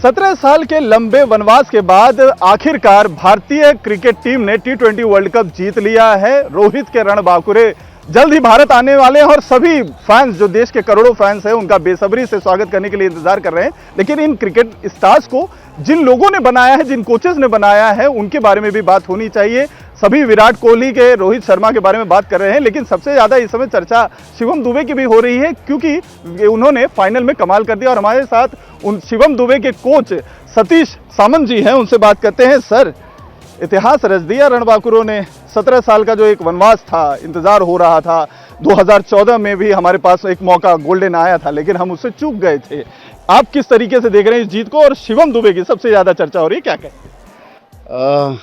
17 साल के लंबे वनवास के बाद आखिरकार भारतीय क्रिकेट टीम ने टी20 वर्ल्ड कप जीत लिया है। रोहित के रणबांकुरे जल्द ही भारत आने वाले हैं और सभी फैंस, जो देश के करोड़ों फैंस हैं, उनका बेसब्री से स्वागत करने के लिए इंतजार कर रहे हैं। लेकिन इन क्रिकेट स्टार्स को जिन लोगों ने बनाया है, जिन कोचेस ने बनाया है, उनके बारे में भी बात होनी चाहिए। सभी विराट कोहली के, रोहित शर्मा के बारे में बात कर रहे हैं, लेकिन सबसे ज्यादा इस समय चर्चा शिवम दुबे की भी हो रही है, क्योंकि उन्होंने फाइनल में कमाल कर दिया। और हमारे साथ उन शिवम दुबे के कोच सतीश सामंत जी हैं, उनसे बात करते हैं। सर, इतिहास रच दिया रणबांकुरों ने। 17 साल का जो एक वनवास था, इंतजार हो रहा था, 2014 में भी हमारे पास एक मौका गोल्डन आया था, लेकिन हम उससे चूक गए थे। आप किस तरीके से देख रहे हैं इस जीत को? और शिवम दुबे की सबसे ज्यादा चर्चा हो रही है, क्या कहें?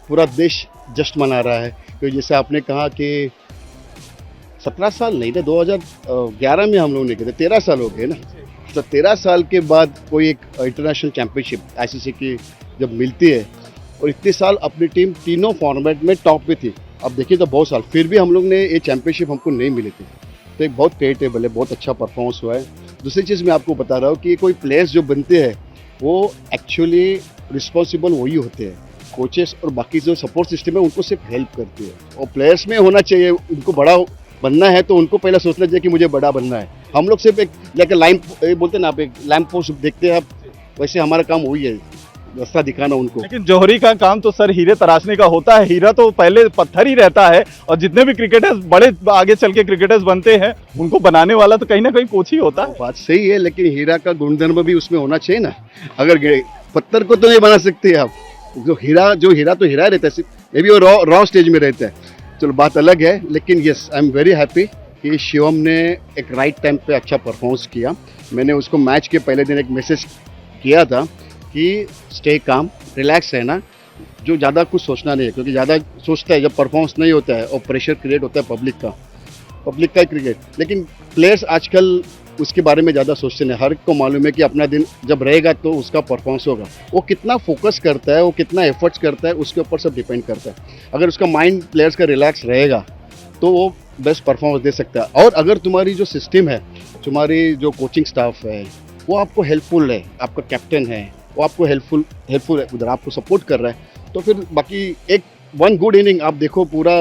पूरा देश जश्न मना रहा है, क्योंकि जैसे आपने कहा कि 17 साल नहीं थे, 2011 में हम लोगों ने किए थे, 13 साल हो गए ना। तो 13 साल के बाद कोई एक इंटरनेशनल चैंपियनशिप आईसीसी की जब मिलती है, और इतने साल अपनी टीम तीनों फॉर्मेट में टॉप पे थी। अब देखिए तो बहुत साल फिर भी हम लोग ने ये चैंपियनशिप हमको नहीं मिली थी, तो एक बहुत क्रेडिटेबल है, बहुत अच्छा परफॉर्मेंस हुआ है। दूसरी चीज़ मैं आपको बता रहा हूँ कि कोई प्लेयर्स जो बनते हैं वो एक्चुअली रिस्पॉन्सिबल वही होते हैं, कोचेस और बाकी जो सपोर्ट सिस्टम है उनको सिर्फ हेल्प करती है। और प्लेयर्स में होना चाहिए, उनको बड़ा बनना है तो उनको पहले सोचना चाहिए कि मुझे बड़ा बनना है। हम लोग सिर्फ एक लाइक लाइन बोलते हैं ना, आप एक लैंप पोस्ट देखते हैं, आप वैसे हमारा काम वही है, रास्ता दिखाना उनको। लेकिन जौहरी का काम तो सर हीरे तराशने का होता है। हीरा तो पहले पत्थर ही रहता है, और जितने भी क्रिकेटर्स बड़े आगे चल के क्रिकेटर्स बनते हैं, उनको बनाने वाला तो कहीं ना कहीं कोच ही होता है। बात सही है, लेकिन हीरा का गुणधर्म भी उसमें होना चाहिए ना। अगर पत्थर को तो नहीं बना सकते आप, जो हीरा तो हीरा रहता है, मे बी वो रॉ स्टेज में रहता है, चलो बात अलग है। लेकिन yes, I am very happy कि शिवम ने एक राइट टाइम पे अच्छा परफॉर्मेंस किया। मैंने उसको मैच के पहले दिन एक मैसेज किया था कि स्टे काम, रिलैक्स रहना, जो ज़्यादा कुछ सोचना नहीं है, क्योंकि ज़्यादा सोचता है जब परफॉर्मेंस नहीं होता है और प्रेशर क्रिएट होता है पब्लिक का क्रिकेट। लेकिन प्लेयर्स आजकल उसके बारे में ज़्यादा सोचते नहीं। हर एक को मालूम है कि अपना दिन जब रहेगा तो उसका परफॉर्मेंस होगा। वो कितना फोकस करता है, वो कितना एफर्ट्स करता है, उसके ऊपर सब डिपेंड करता है। अगर उसका माइंड प्लेयर्स का रिलैक्स रहेगा तो वो बेस्ट परफॉर्मेंस दे सकता है। और अगर तुम्हारी जो सिस्टम है, तुम्हारी जो कोचिंग स्टाफ है, वो आपको हेल्पफुल है, आपका कैप्टन है, वो आपको हेल्पफुल है, उधर आपको सपोर्ट कर रहा है, तो फिर बाकी एक वन गुड इनिंग आप देखो पूरा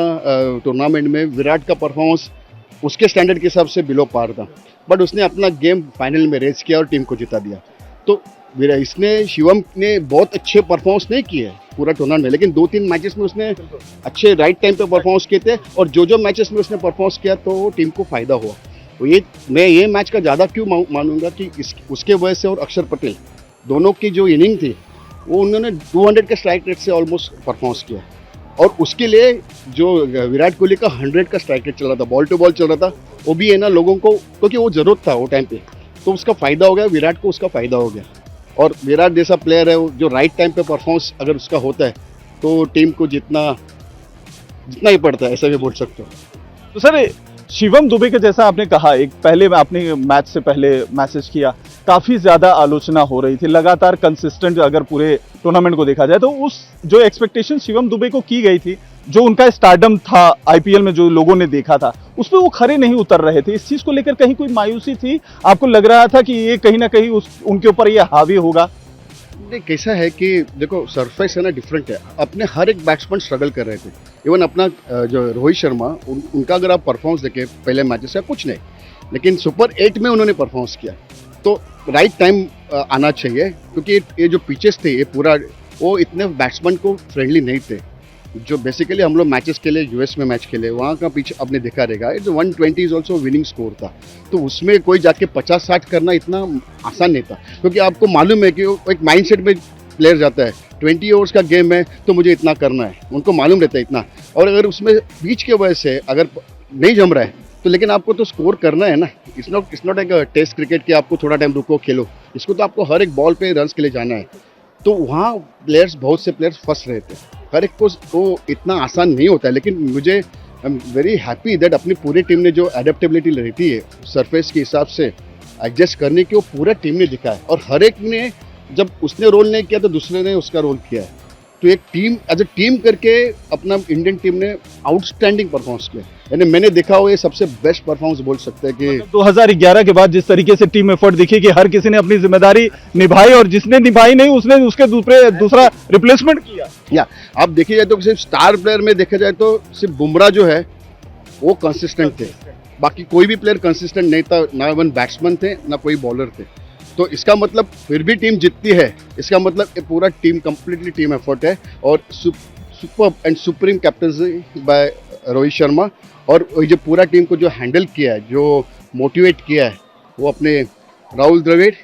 टूर्नामेंट में विराट का परफॉर्मेंस उसके स्टैंडर्ड के हिसाब से बिलो पार था, बट उसने अपना गेम फाइनल में रेस किया और टीम को जिता दिया। तो इसने शिवम ने बहुत अच्छे परफॉर्मेंस नहीं किए पूरा टूर्नामेंट में, लेकिन 2-3 मैचेस में उसने अच्छे राइट टाइम पे परफॉर्मेंस किए थे, और जो मैचेस में उसने परफॉर्मेंस किया तो टीम को फायदा हुआ। तो मैं ये मैच का ज़्यादा क्यों मानूंगा कि उसके वजह से, और अक्षर पटेल दोनों की जो इनिंग थी वो उन्होंने 200 के स्ट्राइक रेट से ऑलमोस्ट परफॉर्मेंस किया, और उसके लिए जो विराट कोहली का 100 का स्ट्राइक रेट चल रहा था, बॉल टू बॉल चल रहा था, वो भी है ना लोगों को, क्योंकि वो जरूरत था वो टाइम पे, तो उसका फ़ायदा हो गया, विराट को उसका फ़ायदा हो गया। और विराट जैसा प्लेयर है जो राइट टाइम पे परफॉर्मेंस अगर उसका होता है तो टीम को जितना ही पड़ता है, ऐसा भी बोल सकते हो। तो सर, शिवम दुबे के जैसा आपने कहा, एक पहले आपने मैच से पहले मैसेज किया, काफी ज्यादा आलोचना हो रही थी, लगातार कंसिस्टेंट अगर पूरे टूर्नामेंट को देखा जाए तो उस जो एक्सपेक्टेशन शिवम दुबे को की गई थी, जो उनका स्टारडम था आईपीएल में, जो लोगों ने देखा था, उस पर वो खरे नहीं उतर रहे थे। इस चीज को लेकर कहीं कोई मायूसी थी? आपको लग रहा था कि ये कहीं ना कहीं उनके ऊपर ये हावी होगा? नहीं, कैसा है कि देखो सरफेस है ना डिफरेंट है, अपने हर एक बैट्समैन स्ट्रगल कर रहे थे। इवन अपना जो रोहित शर्मा, उनका अगर आप परफॉर्मेंस देखें पहले मैचेस से, कुछ नहीं, लेकिन सुपर 8 में उन्होंने परफॉर्मेंस किया। तो राइट टाइम आना चाहिए, क्योंकि ये जो पिचेस थे, ये पूरा वो इतने बैट्समैन को फ्रेंडली नहीं थे। जो बेसिकली हम लोग मैचेस के लिए यूएस में मैच खेले, वहाँ का पिच आपने देखा रहेगा, जो 120 इज ऑल्सो विनिंग स्कोर था। तो उसमें कोई जाके 50-60 करना इतना आसान नहीं था, क्योंकि आपको मालूम है कि वो एक माइंडसेट में प्लेयर जाता है, 20 ओवर्स का गेम है तो मुझे इतना करना है, उनको मालूम रहता है इतना। और अगर उसमें बीच के वजह से अगर नहीं जम रहा है तो लेकिन आपको तो स्कोर करना है ना। इट्स नॉट एक टेस्ट क्रिकेट कि आपको थोड़ा टाइम रुको खेलो, इसको तो आपको हर एक बॉल पे रन्स के लिए जाना है। तो वहाँ प्लेयर्स, बहुत से प्लेयर्स फंस रहे थे, हर एक को तो इतना आसान नहीं होता है। लेकिन मुझे I am very happy that अपनी पूरी टीम ने जो एडेप्टेबिलिटी रहती है सरफेस के हिसाब से एडजस्ट करने की, वो पूरा टीम ने दिखा है। और हर एक ने, जब उसने रोल नहीं किया तो दूसरे ने उसका रोल किया है। तो एक टीम एज ए टीम करके अपना इंडियन टीम ने आउटस्टैंडिंग परफॉर्मेंस किया, यानी मैंने देखा हो ये सबसे बेस्ट परफॉर्मेंस बोल सकते हैं कि 2011 के बाद जिस तरीके से टीम एफर्ट दिखी कि हर किसी ने अपनी जिम्मेदारी निभाई और जिसने निभाई नहीं उसने उसके दूसरा रिप्लेसमेंट किया। या आप देखिए जाए तो सिर्फ स्टार प्लेयर में देखा जाए तो सिर्फ बुमराह जो है वो कंसिस्टेंट थे, बाकी कोई भी प्लेयर कंसिस्टेंट नहीं था, ना वन बैट्समैन थे ना कोई बॉलर थे। तो इसका मतलब फिर भी टीम जीतती है, इसका मतलब ये पूरा टीम कंप्लीटली टीम एफर्ट है और super and supreme captaincy by Rohit Sharma. और ये पूरा टीम को जो हैंडल किया है, जो मोटिवेट किया है वो अपने राहुल द्रविड़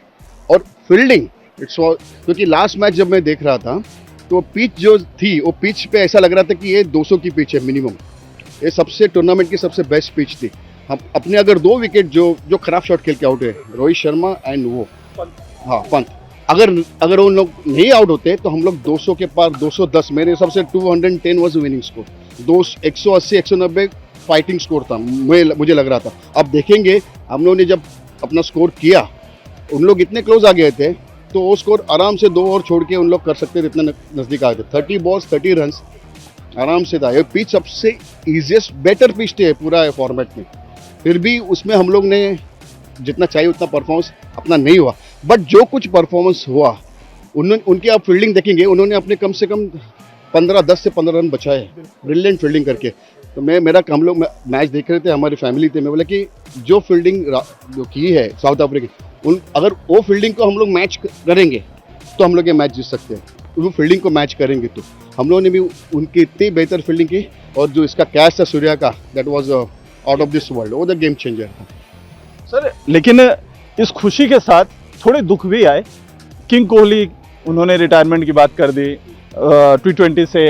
और फील्डिंग क्योंकि लास्ट मैच जब मैं देख रहा था तो पिच जो थी वो पिच पे ऐसा लग रहा था कि ये 200 की पिच है मिनिमम, ये सबसे टूर्नामेंट की सबसे बेस्ट पिच थी। हम अपने अगर 2 विकेट जो खराब शॉट खेल के आउट है रोहित शर्मा एंड वो पंत, अगर उन लोग नहीं आउट होते तो हम लोग 200 के पार 210 मेरे हिसाब से 210 was winning score, 180 190 fighting score था मुझे लग रहा था। अब देखेंगे हम लोगों ने जब अपना स्कोर किया उन लोग इतने क्लोज आ गए थे तो वो स्कोर आराम से 2 और छोड़ के उन लोग कर सकते थे, इतना नज़दीक आ गए थे। 30 बॉल्स 30 रन आराम से था। ये पिच सबसे ईजिएस्ट बेटर पिच थे पूरा फॉर्मेट में, फिर भी उसमें हम लोग ने जितना चाहिए उतना परफॉर्मेंस अपना नहीं हुआ। बट जो कुछ परफॉर्मेंस हुआ उनकी आप फील्डिंग देखेंगे, उन्होंने अपने कम से कम 10 से 15 रन बचाए ब्रिलियंट फील्डिंग करके। तो हम लोग मैच देख रहे थे, हमारी फैमिली थे, मैं बोला कि जो फील्डिंग जो की है साउथ अफ्रीका अगर वो फील्डिंग को हम लोग मैच करेंगे तो हम लोग ये मैच जीत सकते हैं। वो फील्डिंग को मैच करेंगे तो हम लोगों ने भी उनकी इतनी बेहतर फील्डिंग की और जो इसका कैच था सूर्या का that was out of this world, वो द गेम चेंजर था सर। लेकिन इस खुशी के साथ थोड़े दुख भी आए। किंग कोहली उन्होंने रिटायरमेंट की बात कर दी, T20 से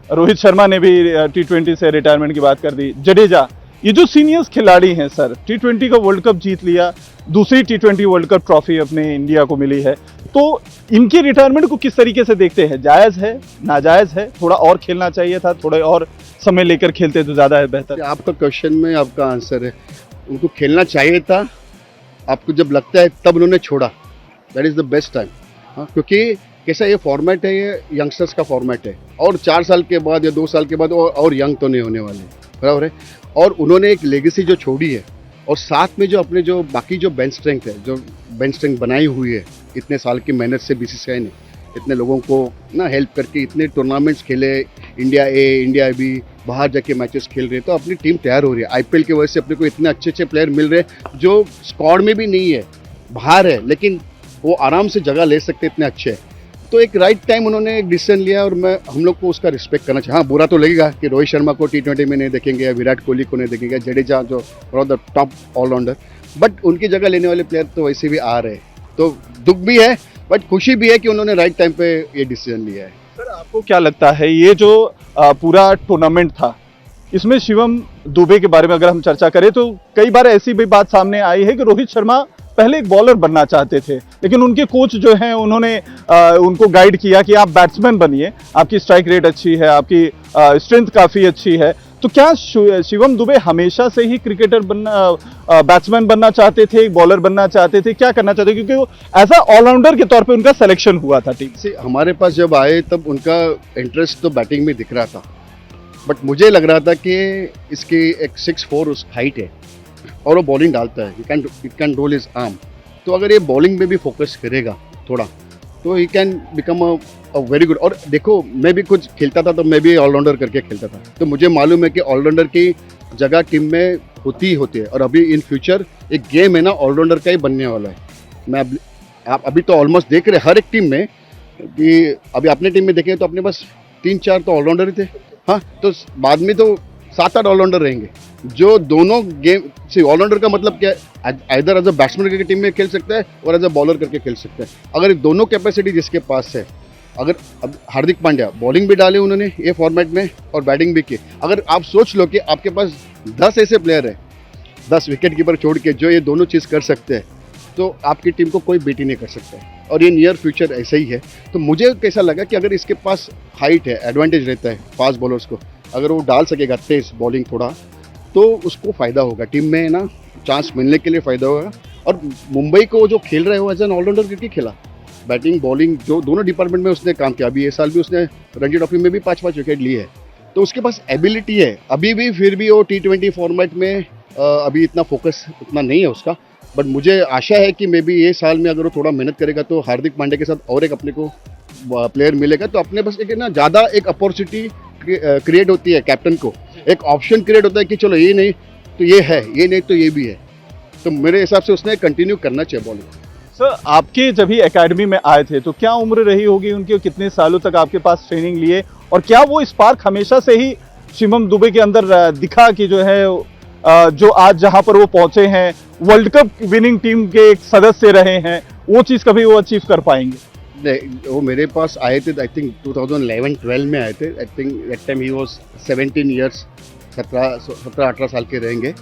रोहित शर्मा ने भी T20 से रिटायरमेंट की बात कर दी, जडेजा, ये जो सीनियर्स खिलाड़ी हैं सर, T20 का वर्ल्ड कप जीत लिया, दूसरी T20 वर्ल्ड कप ट्रॉफी अपने इंडिया को मिली है, तो इनकी रिटायरमेंट को किस तरीके से देखते हैं? जायज़ है, नाजायज़ है? थोड़ा और खेलना चाहिए था, थोड़े और समय लेकर खेलते तो ज़्यादा है बेहतर। आपका क्वेश्चन में आपका आंसर है, उनको खेलना चाहिए था। आपको जब लगता है तब उन्होंने छोड़ा, that is the best time. हाँ, क्योंकि कैसा ये फॉर्मेट है, ये यंगस्टर्स का फॉर्मेट है और 4 साल के बाद या 2 साल के बाद और यंग तो नहीं होने वाले, बराबर है। और उन्होंने एक लेगेसी जो छोड़ी है और साथ में जो अपने जो बाकी जो बेंच स्ट्रेंथ है, जो बेंच स्ट्रेंथ बनाई हुई है इतने साल की मेहनत से बीसीसीआई ने, इतने लोगों को ना हेल्प करके इतने टूर्नामेंट्स खेले, इंडिया ए इंडिया बी, बाहर जाके मैचेस खेल रहे हैं, तो अपनी टीम तैयार हो रही है। आईपीएल की वजह से अपने को इतने अच्छे अच्छे प्लेयर मिल रहे हैं जो स्क्वाड में भी नहीं है, बाहर है, लेकिन वो आराम से जगह ले सकते, इतने अच्छे हैं। तो एक राइट टाइम उन्होंने एक डिसीजन लिया और हम लोग को उसका रिस्पेक्ट करना चाहिए। हाँ, बुरा तो लगेगा कि रोहित शर्मा को T20 में नहीं देखेंगे, विराट कोहली को नहीं देखेंगे, जडेजा जो one of the top allrounder, but उनकी जगह लेने वाले प्लेयर तो वैसे भी आ रहे हैं। तो दुख भी है बट खुशी भी है कि उन्होंने राइट टाइम पे ये डिसीजन लिया है। सर, आपको क्या लगता है ये जो पूरा टूर्नामेंट था, इसमें शिवम दुबे के बारे में अगर हम चर्चा करें तो कई बार ऐसी भी बात सामने आई है कि रोहित शर्मा पहले एक बॉलर बनना चाहते थे, लेकिन उनके कोच जो हैं उन्होंने उनको गाइड किया कि आप बैट्समैन बनिए, आपकी स्ट्राइक रेट अच्छी है, आपकी स्ट्रेंथ काफ़ी अच्छी है। तो क्या शिवम दुबे हमेशा से ही क्रिकेटर बनना, बैट्समैन बनना चाहते थे, बॉलर बनना चाहते थे, क्या करना चाहते थे? क्योंकि वो एज अ ऑलराउंडर के तौर पे उनका सिलेक्शन हुआ था टीम से। हमारे पास जब आए तब उनका इंटरेस्ट तो बैटिंग में दिख रहा था, बट मुझे लग रहा था कि इसकी एक 6'4" उस हाइट है और वो बॉलिंग डालता है, it can roll his arm. तो अगर ये बॉलिंग में भी फोकस करेगा थोड़ा तो he can become a very good. और देखो, मैं भी कुछ खेलता था तो मैं भी ऑलराउंडर करके खेलता था, तो मुझे मालूम है कि ऑलराउंडर की जगह टीम में होती है। और अभी इन फ्यूचर एक गेम है ना, ऑलराउंडर का ही बनने वाला है। आप अभी तो ऑलमोस्ट देख रहे हर एक टीम में कि अभी अपने टीम में देखें तो अपने पास 3-4 तो ऑलराउंडर ही थे। हाँ, तो बाद में तो 7-8 ऑलराउंडर रहेंगे जो दोनों गेम से। ऑलराउंडर का मतलब क्या है? इधर एज अ बैट्समैन करके टीम में खेल सकता है और एज अ बॉलर करके खेल सकता है। अगर दोनों कैपेसिटी जिसके पास है, अगर अब हार्दिक पांड्या बॉलिंग भी डाले उन्होंने ये फॉर्मेट में और बैटिंग भी की। अगर आप सोच लो कि आपके पास 10 ऐसे प्लेयर है, 10 विकेट कीपर छोड़ के, जो ये दोनों चीज़ कर सकते हैं, तो आपकी टीम को कोई बीट ही नहीं कर सकता है। और ये नियर फ्यूचर ऐसे ही है। तो मुझे कैसा लगा कि अगर इसके पास हाइट है, एडवांटेज रहता है फास्ट बॉलर्स को, अगर वो डाल सकेगा तेज बॉलिंग थोड़ा, तो उसको फ़ायदा होगा, टीम में ना चांस मिलने के लिए फ़ायदा होगा। और मुंबई को जो खेल रहे हो एज एन ऑलराउंडर क्रिकेट खेला, बैटिंग बॉलिंग जो दोनों डिपार्टमेंट में उसने काम किया। अभी ये साल भी उसने रणजी ट्रॉफी में भी 5-5 विकेट लिए है, तो उसके पास एबिलिटी है अभी भी। फिर भी वो T20 फॉर्मेट में अभी इतना फोकस उतना नहीं है उसका, बट मुझे आशा है कि मे बी ये साल में अगर वो थोड़ा मेहनत करेगा तो हार्दिक पांड्या के साथ और एक अपने को प्लेयर मिलेगा, तो अपने बस एक ना ज़्यादा एक अपॉर्चुनिटी क्रिएट होती है कैप्टन को, एक ऑप्शन क्रिएट होता है कि चलो ये नहीं तो ये है, ये नहीं तो ये भी है। तो मेरे हिसाब से उसने कंटिन्यू करना चाहिए बॉलिंग। सर आपके जब ही एकेडमी में आए थे तो क्या उम्र रही होगी उनकी, कितने सालों तक आपके पास ट्रेनिंग लिए, और क्या वो स्पार्क हमेशा से ही शिवम दुबे के अंदर दिखा कि जो है जो आज जहां पर वो पहुंचे हैं, वर्ल्ड कप विनिंग टीम के एक सदस्य रहे हैं, वो चीज़ कभी वो अचीव कर पाएंगे? नहीं, वो मेरे पास आए थे आई थिंक 2011-12 में आए थे। I think that time he was 17 years, 17-18 साल के रहेंगे।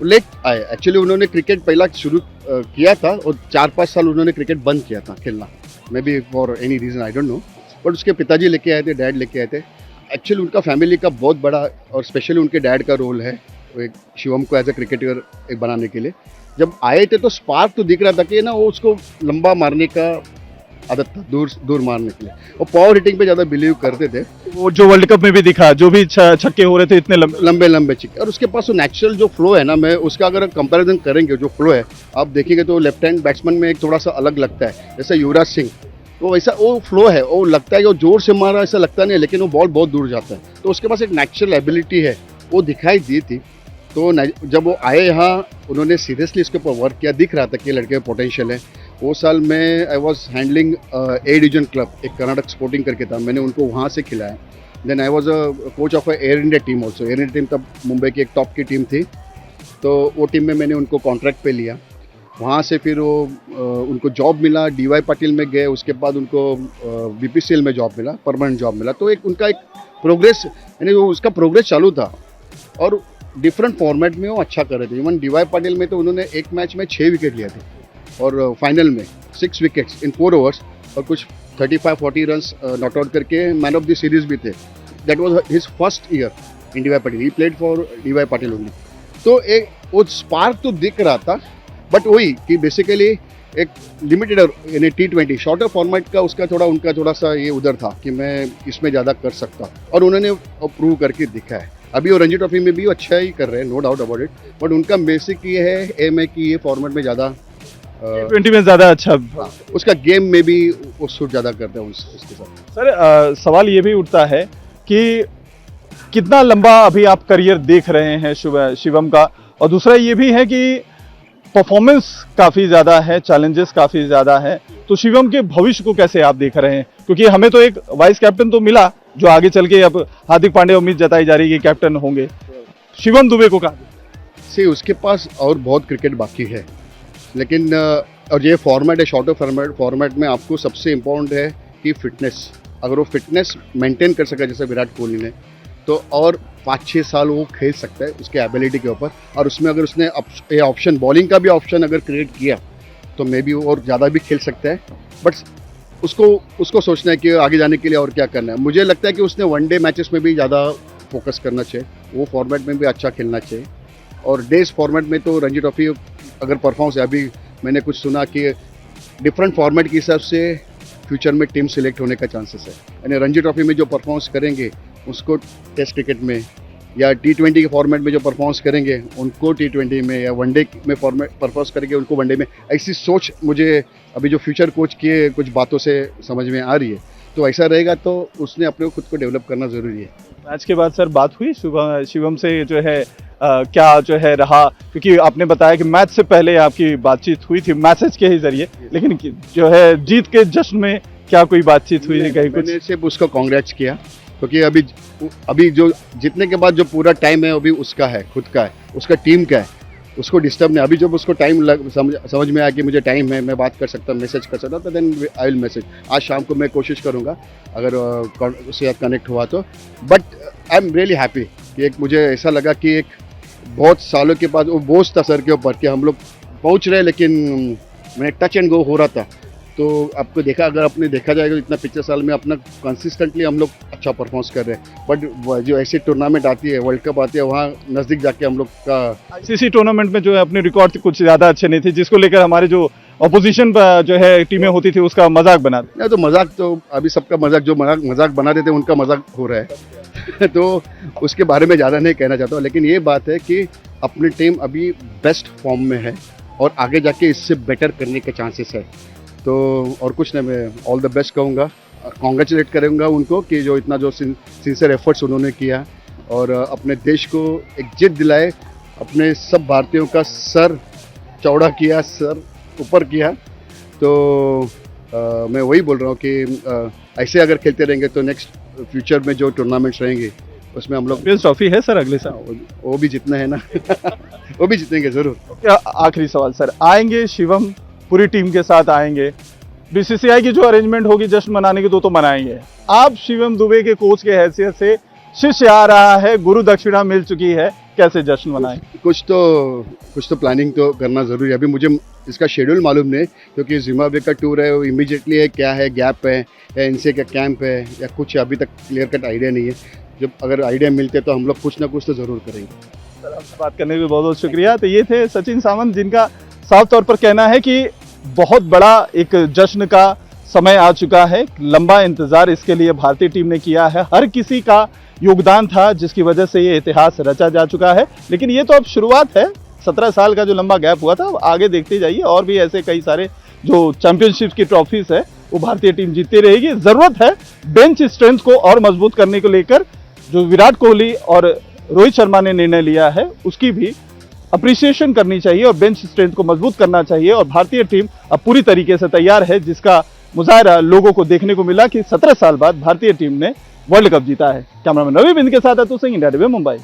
लेट आए एक्चुअली, उन्होंने क्रिकेट पहला शुरू किया था और 4-5 साल उन्होंने क्रिकेट बंद किया था खेलना, may be for any reason I don't know, but उसके पिताजी लेके आए थे, डैड लेके आए थे। एक्चुअली उनका फैमिली का बहुत बड़ा और स्पेशली उनके डैड का रोल है एक शिवम को एज ए क्रिकेटर एक बनाने के लिए। जब आए थे तो स्पार्क तो दिख रहा था कि ना वो उसको लंबा मारने का आदत था, दूर मारने के लिए। और पावर हिटिंग पे ज़्यादा बिलीव करते थे, वो जो वर्ल्ड कप में भी दिखा, जो भी छक्के हो रहे थे इतने लंबे छक्के। और उसके पास वो नेचुरल जो फ्लो है ना, मैं उसका अगर कंपैरिजन करेंगे जो फ्लो है आप देखेंगे तो लेफ्ट हैंड बैट्समैन में एक थोड़ा सा अलग लगता है, जैसे युवराज सिंह, तो वैसा वो फ्लो है, वो लगता है कि वो जोर से मारा ऐसा लगता नहीं है, लेकिन वो बॉल बहुत दूर जाता है। तो उसके पास एक नेचुरल एबिलिटी है, वो दिखाई दी थी। तो जब वो आए यहाँ उन्होंने सीरियसली इसके ऊपर वर्क किया, दिख रहा था कि लड़के में पोटेंशियल है। वो साल में I was handling A division club, एक कर्नाटक स्पोर्टिंग करके था, मैंने उनको वहाँ से खिलाया। Then I was a coach of Air India team also. Air India team तब मुंबई की एक टॉप की टीम थी, तो वो टीम में मैंने उनको कॉन्ट्रैक्ट पे लिया। वहाँ से फिर वो उनको जॉब मिला, DY पाटिल में गए, उसके बाद उनको BPCL में जॉब मिला, परमानेंट जॉब मिला। तो एक उनका एक प्रोग्रेस, यानी वो उसका प्रोग्रेस चालू था और डिफरेंट फॉर्मेट में वो अच्छा कर रहे थे। इवन DY पाटिल में तो उन्होंने एक मैच में 6 विकेट लिए थे और फाइनल में 6 विकेट्स इन 4 ओवर्स और कुछ 35-40 रन्स नॉट आउट करके मैन ऑफ द सीरीज भी थे। That was his first year in DY Patil, he played for DY Patil only. तो एक वो स्पार्क तो दिख रहा था, बट वही कि बेसिकली एक लिमिटेड यानी T20 शॉर्टर फॉर्मेट का उनका थोड़ा सा ये उधर था कि मैं इसमें ज़्यादा कर सकता, और उन्होंने प्रूव करके दिखा है। अभी वो रणजी ट्रॉफी में भी अच्छा ही कर रहे हैं, no doubt about it, but उनका बेसिक ये है एम है कि ये फॉर्मेट में ज़्यादा T20 में ज़्यादा अच्छा उसका गेम में भी वो सूट ज़्यादा करते हैं उसके साथ। सर सवाल ये भी उठता है कि कितना लंबा अभी आप करियर देख रहे हैं शिवम का, और दूसरा ये भी है कि परफॉर्मेंस काफ़ी ज़्यादा है, चैलेंजेस काफ़ी ज़्यादा है, तो शिवम के भविष्य को कैसे आप देख रहे हैं? क्योंकि हमें तो एक वाइस कैप्टन तो मिला जो आगे चल के अब हार्दिक पांड्या उम्मीद जताई जा रही है कि कैप्टन होंगे, शिवम दुबे को कहा सी उसके पास और बहुत क्रिकेट बाकी है, लेकिन और ये फॉर्मेट है शॉर्टर फॉर्मेट में आपको सबसे इम्पोर्टेंट है कि फिटनेस। अगर वो फिटनेस मेंटेन कर सके जैसे विराट कोहली ने, तो और 5-6 साल वो खेल सकता है उसके एबिलिटी के ऊपर। और उसमें अगर उसने ये ऑप्शन बॉलिंग का भी ऑप्शन अगर क्रिएट किया तो मे बी और ज़्यादा भी खेल सकता है। बट उसको सोचना है कि आगे जाने के लिए और क्या करना है। मुझे लगता है कि उसने वनडे मैचेस में भी ज़्यादा फोकस करना चाहिए, वो फॉर्मेट में भी अच्छा खेलना चाहिए। और डेज फॉर्मेट में तो रणजी ट्रॉफी अगर परफॉर्मेंस है, अभी मैंने कुछ सुना कि डिफरेंट फॉर्मेट के हिसाब से फ्यूचर में टीम सिलेक्ट होने का चांसेस है। यानी रणजी ट्रॉफी में जो परफॉर्मेंस करेंगे उसको टेस्ट क्रिकेट में, या T20 के फॉर्मेट में जो परफॉर्मेंस करेंगे उनको T20 में, या वनडे में फॉर्मेट परफॉर्मेंस करेंगे उनको वनडे में। ऐसी सोच मुझे अभी जो फ्यूचर कोच की कुछ बातों से समझ में आ रही है। तो ऐसा रहेगा तो उसने अपने खुद को डेवलप करना ज़रूरी है। मैच के बाद सर बात हुई शिवम से जो है क्या जो है रहा, क्योंकि आपने बताया कि मैच से पहले आपकी बातचीत हुई थी मैसेज के ही जरिए, लेकिन जो है जीत के जश्न में क्या कोई बातचीत हुई है कहीं कुछ? मैंने सिर्फ उसको कांग्रेट्स किया, क्योंकि अभी जो जीतने के बाद जो पूरा टाइम है अभी उसका है, खुद का है, उसका टीम का है, उसको डिस्टर्ब नहीं। अभी जब उसको टाइम समझ में आया कि मुझे टाइम है, मैं बात कर सकता, मैसेज कर सकता, तो देन आई विल मैसेज। आज शाम को मैं कोशिश करूँगा अगर उसके साथ कनेक्ट हुआ तो। But I am really happy कि एक मुझे ऐसा लगा कि एक बहुत सालों के बाद वो बोझ था सर के ऊपर कि हम लोग पहुँच रहे, लेकिन मैंने टच एंड गो हो रहा था। तो आपको अगर आपने देखा जाएगा इतना पिछले साल में अपना कंसिस्टेंटली हम लोग अच्छा परफॉर्मेंस कर रहे हैं। बट जो ऐसी टूर्नामेंट आती है, वर्ल्ड कप आती है, वहाँ नज़दीक जाके हम लोग का ICC टूर्नामेंट में जो है अपने रिकॉर्ड कुछ ज़्यादा अच्छे नहीं थे, जिसको लेकर हमारे जो ऑपोजिशन जो है टीमें होती थी उसका मजाक बनाते। नहीं तो मजाक तो अभी सबका मजाक, जो मजाक बना देते हैं उनका मजाक हो रहा है तो उसके बारे में ज़्यादा नहीं कहना चाहता हूँ, लेकिन ये बात है कि अपनी टीम अभी बेस्ट फॉर्म में है और आगे जाके इससे बेटर करने के चांसेस है। तो और कुछ नहीं, मैं ऑल द बेस्ट कहूँगा, कॉन्ग्रेचुलेट करूँगा उनको कि जो इतना जो सिंसियर एफर्ट्स उन्होंने किया और अपने देश को एक जीत दिलाए, अपने सब भारतीयों का सर चौड़ा किया, सर ऊपर किया। तो मैं वही बोल रहा हूँ कि ऐसे अगर खेलते रहेंगे तो नेक्स्ट फ्यूचर में जो टूर्नामेंट्स रहेंगे उसमें हम लोग ट्रॉफी है सर अगले साल, वो भी जीतना है ना वो भी जीतेंगे जरूर। क्या आखिरी सवाल सर, आएंगे शिवम पूरी टीम के साथ आएंगे, बीसीसीआई की जो अरेंजमेंट होगी जश्न मनाने की तो मनाएंगे, आप शिवम दुबे के कोच के हैसियत से शिष्य आ रहा है, गुरु दक्षिणा मिल चुकी है, कैसे जश्न मनाएं? कुछ तो प्लानिंग तो करना जरूरी है। अभी मुझे इसका शेड्यूल मालूम नहीं क्योंकि जिम्बाब्वे का टूर है, वो इमीडिएटली है, क्या है, गैप है या इनसे का कैंप है या कुछ, अभी तक क्लियर कट आइडिया नहीं है। जब अगर आइडिया मिलते तो हम लोग कुछ ना कुछ तो ज़रूर करेंगे। सर आपसे बात करने के लिए बहुत बहुत शुक्रिया। तो ये थे सचिन सावंत, जिनका साफ तौर पर कहना है कि बहुत बड़ा एक जश्न का समय आ चुका है, लंबा इंतजार इसके लिए भारतीय टीम ने किया है, हर किसी का योगदान था जिसकी वजह से ये इतिहास रचा जा चुका है। लेकिन ये तो अब शुरुआत है, 17 साल का जो लंबा गैप हुआ था, अब आगे देखते जाइए, और भी ऐसे कई सारे जो चैंपियनशिप की ट्रॉफीज है वो भारतीय टीम जीतती रहेगी। जरूरत है बेंच स्ट्रेंथ को और मजबूत करने को लेकर, जो विराट कोहली और रोहित शर्मा ने निर्णय लिया है उसकी भी अप्रिसिएशन करनी चाहिए और बेंच स्ट्रेंथ को मजबूत करना चाहिए। और भारतीय टीम अब पूरी तरीके से तैयार है, जिसका मुजाहरा लोगों को देखने को मिला कि 17 साल बाद भारतीय टीम ने वर्ल्ड कप जीता है। कैमरामैन रवि बिंद के साथ अतुल सिंह, इंडिया टीवी मुंबई।